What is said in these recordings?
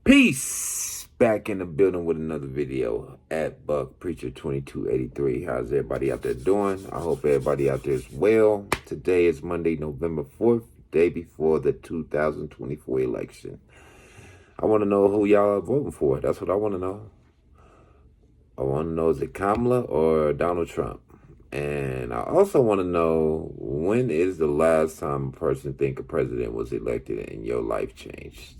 Peace! Back in the building with another video at Buck Preacher 2283. How's everybody out there doing? I hope everybody out there is well. Today is Monday, November 4th, day before the 2024 election. I want to know who y'all are voting for. That's what I want to know. I want to know, is it Kamala or Donald Trump? And I also want to know, when is the last time a person think a president was elected and your life changed?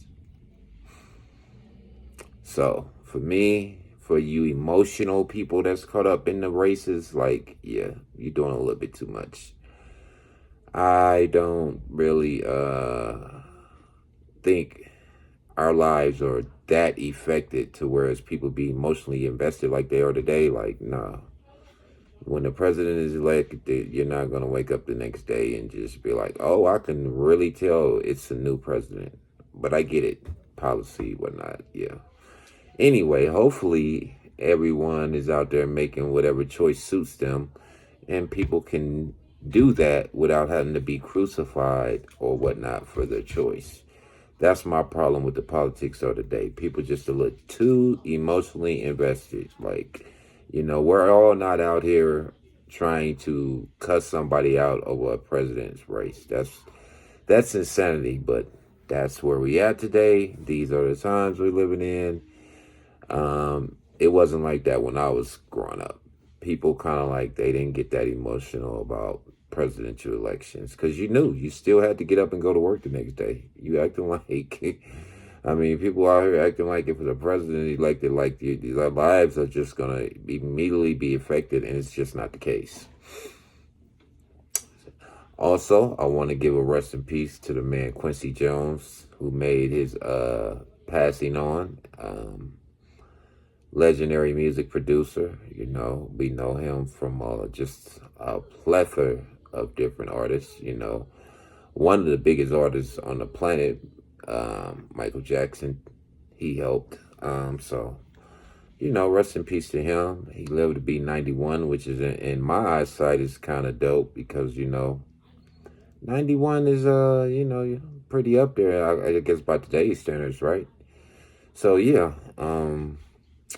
So for me, for you emotional people that's caught up in the races, like, yeah, you're doing a little bit too much. I don't really think our lives are that affected to whereas people be emotionally invested like they are today. Like, nah. When the president is elected, you're not going to wake up the next day and just be like, oh, I can really tell it's a new president. But I get it. Policy, whatnot, yeah. Anyway, hopefully everyone is out there making whatever choice suits them, and people can do that without having to be crucified or whatnot for their choice. That's my problem with the politics of today. People just a little too emotionally invested. Like, we're all not out here trying to cuss somebody out over a president's race. That's insanity, but that's where we at today. These are the times we're living in. It wasn't like that when I was growing up. People kind of like, they didn't get that emotional about presidential elections because you still had to get up and go to work the next day. You acting like, people out here acting like if the president elected, like their lives are just going to immediately be affected, and it's just not the case. Also, I want to give a rest in peace to the man Quincy Jones, who made his passing on. Legendary music producer, we know him from just a plethora of different artists. One of the biggest artists on the planet, Michael Jackson, he helped. Rest in peace to him. He lived to be 91, which is in my eyesight is kind of dope because 91 is pretty up there, I guess, by today's standards, right? So yeah,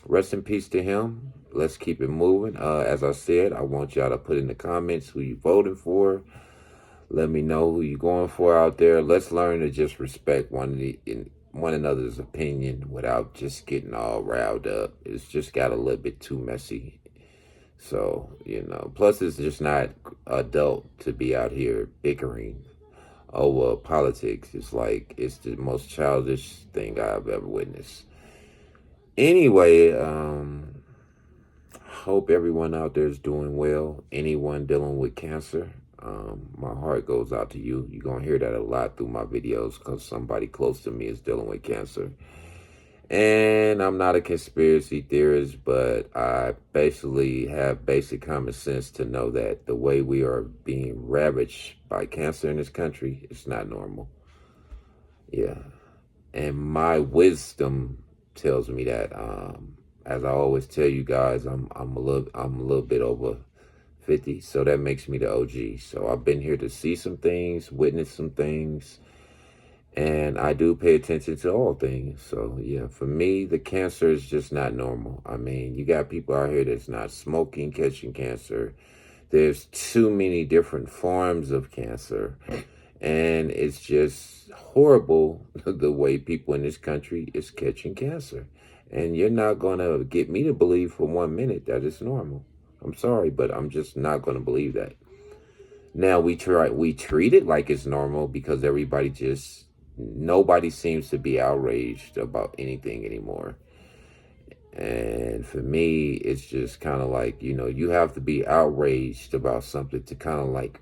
rest in peace to him. Let's keep it moving. As I said, I want y'all to put in the comments who you voting for. Let me know who you're going for out there. Let's learn to just respect one another's opinion without just getting all riled up. It's just got a little bit too messy. So, plus it's just not adult to be out here bickering over politics. It's like, it's the most childish thing I've ever witnessed. Anyway, hope everyone out there is doing well. Anyone dealing with cancer, my heart goes out to you. You're going to hear that a lot through my videos because somebody close to me is dealing with cancer. And I'm not a conspiracy theorist, but I basically have basic common sense to know that the way we are being ravaged by cancer in this country is not normal. Yeah. And my wisdom tells me that, as I always tell you guys, I'm a little bit over 50, so that makes me the OG. So I've been here to see some things, witness some things, and I do pay attention to all things. So yeah, for me, the cancer is just not normal. You got people out here that's not smoking, catching cancer. There's too many different forms of cancer, and it's just horrible the way people in this country is catching cancer. And you're not going to get me to believe for 1 minute that it's normal. I'm sorry, but I'm just not going to believe that. Now, we treat it like it's normal because nobody seems to be outraged about anything anymore. And for me, it's just kind of like, you have to be outraged about something to kind of like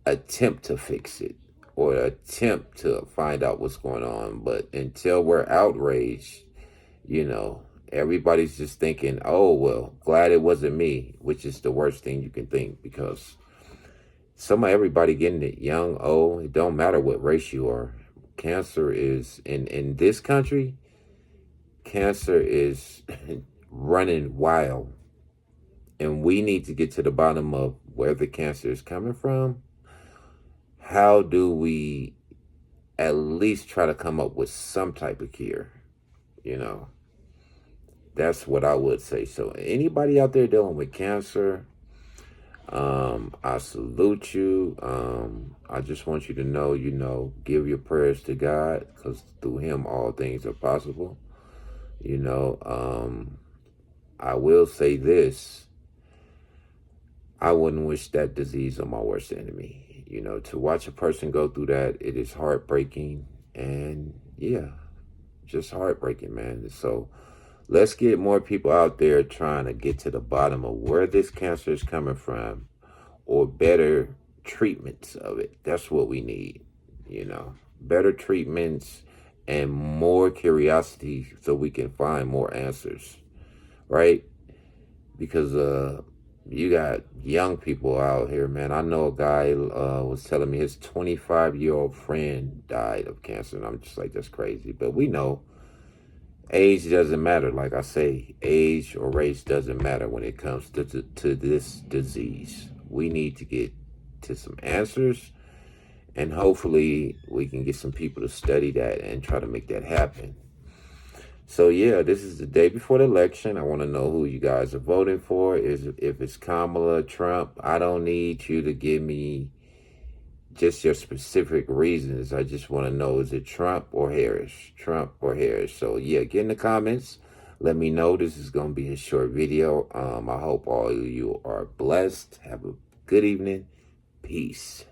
attempt to fix it or attempt to find out what's going on. But until we're outraged, everybody's just thinking, oh, well, glad it wasn't me, which is the worst thing you can think because everybody getting it, young, old, it don't matter what race you are. Cancer is, in this country, cancer is running wild. And we need to get to the bottom of where the cancer is coming from. How do we at least try to come up with some type of cure. You know, that's what I would say. So anybody out there dealing with cancer, I salute you. I just want you to know, give your prayers to God, because through him all things are possible. I will say this. I wouldn't wish that disease on my worst enemy. To watch a person go through that, it is heartbreaking. And yeah, just heartbreaking, man. So let's get more people out there trying to get to the bottom of where this cancer is coming from, or better treatments of it. That's what we need, better treatments and more curiosity so we can find more answers, right? Because you got young people out here, man. I know a guy was telling me his 25-year-old friend died of cancer, and I'm just like, that's crazy. But we know age doesn't matter. Like I say, age or race doesn't matter when it comes to this disease. We need to get to some answers, and hopefully we can get some people to study that and try to make that happen. So yeah, this is the day before the election. I want to know who you guys are voting for. If it's Kamala, Trump. I don't need you to give me just your specific reasons. I just want to know, is it Trump or Harris? Trump or Harris? So yeah, get in the comments. Let me know. This is going to be a short video. I hope all of you are blessed. Have a good evening. Peace.